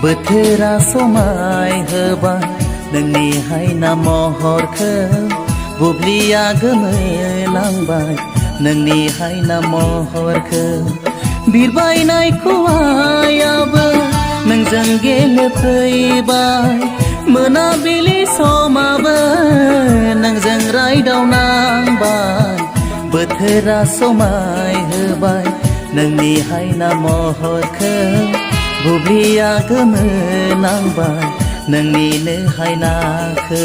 बोथोरा समाय होबाय नोंनि हायना महरखौ बुब्लिया गोमोलांबाय नोंनि हायना महरखौ बिरबायनाय खुवायाबो नोंजों गेलेफैबाय मोनाबिलि समाबो नोंजों रायदावनांबाय बोथोरा समाय होबाय नोंनि हायना महरखौ बुब्लिया गोमोनांबाय नोंनिनो हायनाखौ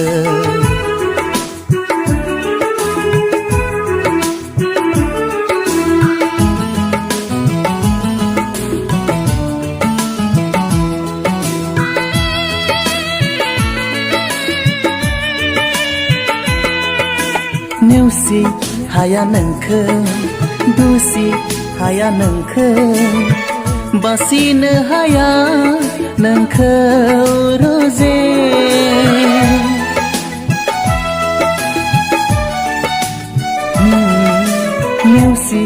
नेवसि हाया नोंखौ दुसि हाया नोंखौ बासिनो हाया नोंखौ रोजे नेवसि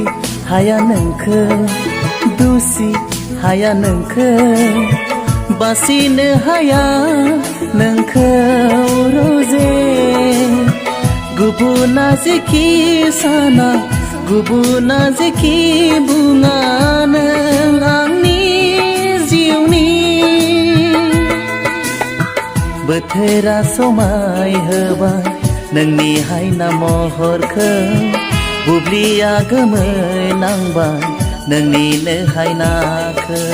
हाया नोंखौ दुसि हाया नोंखौ बासिनो हाया नोंखौ रोजे गुबुना जेखि साना गुबुना जेखि बुङा नों आंनि जिउनि बोथोरा समाय होबाय नोंनि हायना महरखौ बुब्लिया गोमोनांबाय नोंनिनो हायनाखौ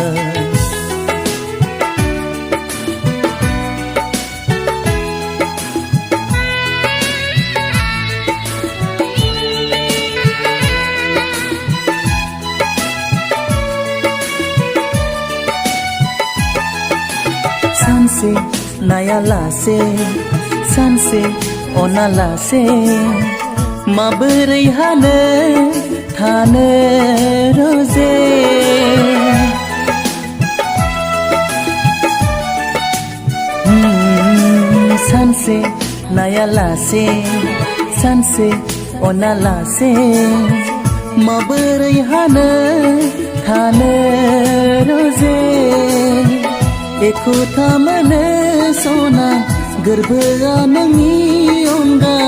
सानसे नायालासे सानसे अनालासे माबोरै हानो थानो रोजे सानसे नायालासे सानसे अनालासे माबोरै हानो थानो रोजे एखुथा मोनो सना गोरबोआ नोंनि अनगा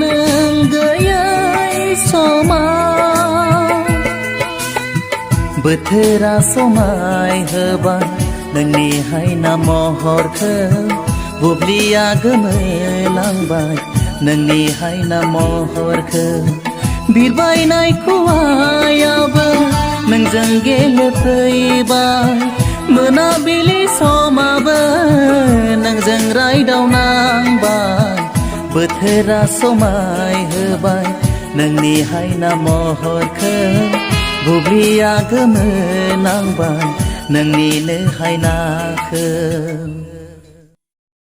नों गैयै समाव बोथोरा समाय होबाय नोंनि हायना महरखौ बुब्लिया गोमोलांबाय नोंनि हायना महरखौ बिरबायनाय खुवायाबो नोंजों गेलेफैबाय मोनाबिलि समाबो नोंजों रायदावनांबाय बोथोरा समाय होबाय नोंनि हायना महरखौ बुब्लिया गोमोनांबाय नोंनिनो हायनाखौ